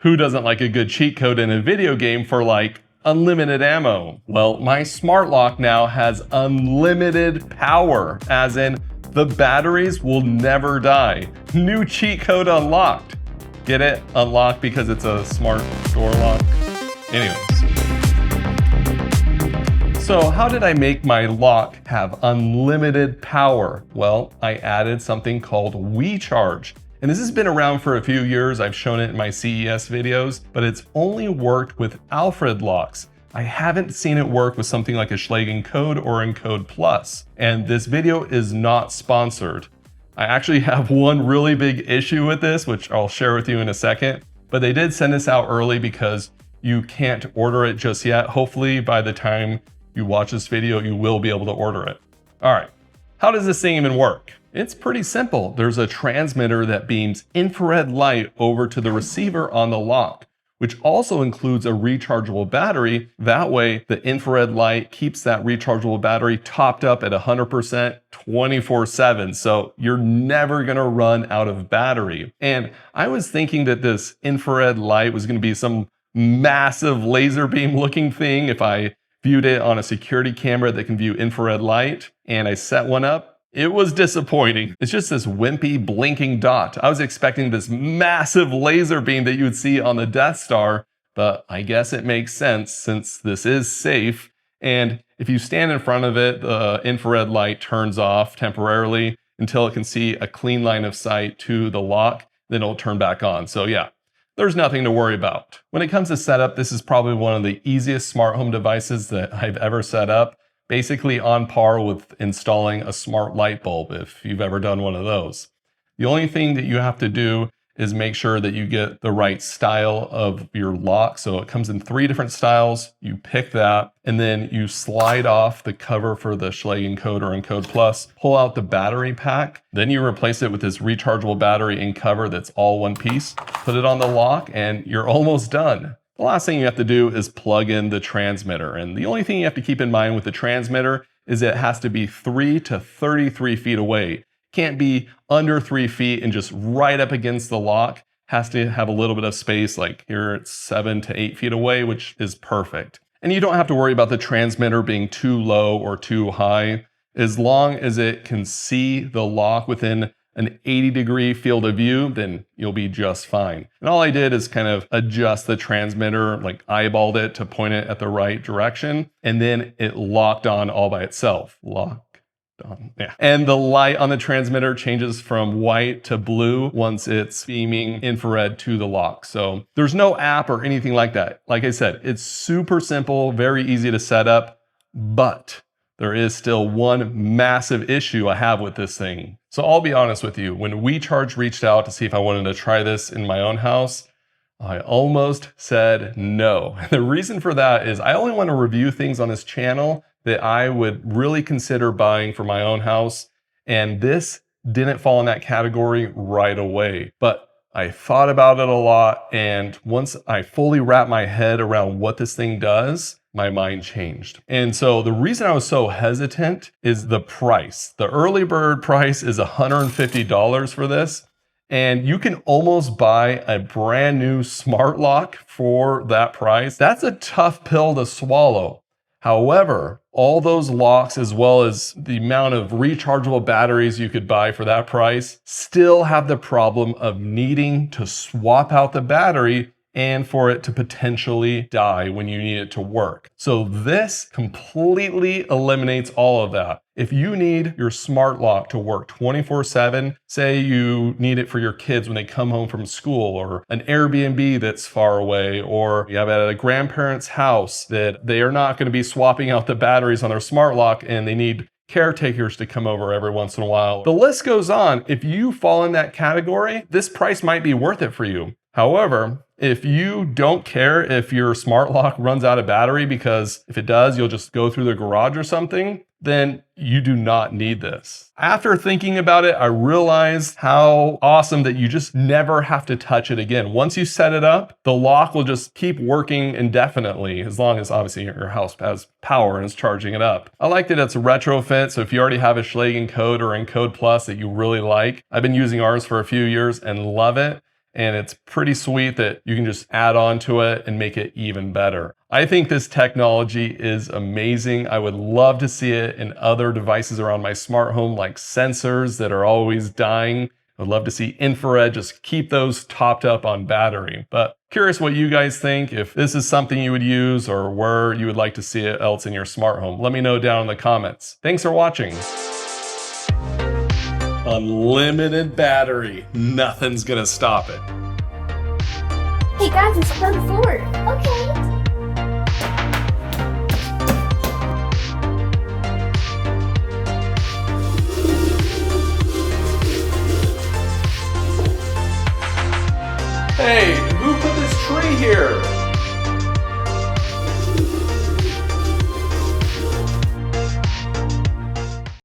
Who doesn't like a good cheat code in a video game for like unlimited ammo? Well, my smart lock now has unlimited power, as in the batteries will never die. New cheat code unlocked. Get it? Unlocked because it's a smart door lock. Anyways. So how did I make my lock have unlimited power? Well, I added something called WeCharge. And this has been around for a few years. I've shown it in my CES videos, but it's only worked with Alfred locks. I haven't seen it work with something like a Schlage Encode or Encode Plus. And this video is not sponsored. I actually have one really big issue with this, which I'll share with you in a second, but they did send this out early because you can't order it just yet. Hopefully by the time you watch this video, you will be able to order it. All right, how does this thing even work? It's pretty simple. There's a transmitter that beams infrared light over to the receiver on the lock, which also includes a rechargeable battery. That way, the infrared light keeps that rechargeable battery topped up at 100% 24/7. So you're never gonna run out of battery. And I was thinking that this infrared light was gonna be some massive laser beam looking thing if I viewed it on a security camera that can view infrared light, and I set one up. It was disappointing. It's just this wimpy blinking dot. I was expecting this massive laser beam that you would see on the Death Star, but I guess it makes sense since this is safe. And if you stand in front of it, the infrared light turns off temporarily until it can see a clean line of sight to the lock, then it'll turn back on. So yeah, there's nothing to worry about. When it comes to setup, this is probably one of the easiest smart home devices that I've ever set up. Basically on par with installing a smart light bulb if you've ever done one of those. The only thing that you have to do is make sure that you get the right style of your lock. So it comes in 3 different styles. You pick that and then you slide off the cover for the Schlage Encode or Encode Plus, pull out the battery pack, then you replace it with this rechargeable battery and cover that's all one piece, put it on the lock and you're almost done. The last thing you have to do is plug in the transmitter. And the only thing you have to keep in mind with the transmitter is it has to be 3 to 33 feet away. It can't be under 3 feet and just right up against the lock. It has to have a little bit of space, like here it's 7 to 8 feet away, which is perfect. And you don't have to worry about the transmitter being too low or too high. As long as it can see the lock within an 80-degree field of view, then you'll be just fine. And all I did is kind of adjust the transmitter, like eyeballed it to point it at the right direction, and then it locked on all by itself. Locked on, yeah. And the light on the transmitter changes from white to blue once it's beaming infrared to the lock. So there's no app or anything like that. Like I said, it's super simple, very easy to set up, but there is still one massive issue I have with this thing. So I'll be honest with you, when WeCharge reached out to see if I wanted to try this in my own house, I almost said no. The reason for that is I only want to review things on this channel that I would really consider buying for my own house. And this didn't fall in that category right away. But I thought about it a lot. And once I fully wrapped my head around what this thing does, my mind changed. And so the reason I was so hesitant is the price. The early bird price is $150 for this. And you can almost buy a brand new smart lock for that price. That's a tough pill to swallow. However, all those locks, as well as the amount of rechargeable batteries you could buy for that price, still have the problem of needing to swap out the battery and for it to potentially die when you need it to work. So this completely eliminates all of that. If you need your smart lock to work 24/7, say you need it for your kids when they come home from school, or an Airbnb that's far away, or you have it at a grandparent's house that they are not going to be swapping out the batteries on their smart lock and they need caretakers to come over every once in a while. The list goes on. If you fall in that category, this price might be worth it for you. However, if you don't care if your smart lock runs out of battery, because if it does, you'll just go through the garage or something, then you do not need this. After thinking about it, I realized how awesome that you just never have to touch it again. Once you set it up, the lock will just keep working indefinitely, as long as obviously your house has power and is charging it up. I like that it's a retrofit, so if you already have a Schlage Encode or Encode Plus that you really like, I've been using ours for a few years and love it. and it's pretty sweet that you can just add on to it and make it even better. I think this technology is amazing. I would love to see it in other devices around my smart home, like sensors that are always dying. I'd love to see infrared, just keep those topped up on battery. But curious what you guys think, if this is something you would use or where you would like to see it else in your smart home. Let me know down in the comments. Thanks for watching. Unlimited battery. Nothing's gonna stop it. Hey guys, it's plug forward. Okay. Hey, who put this tree here?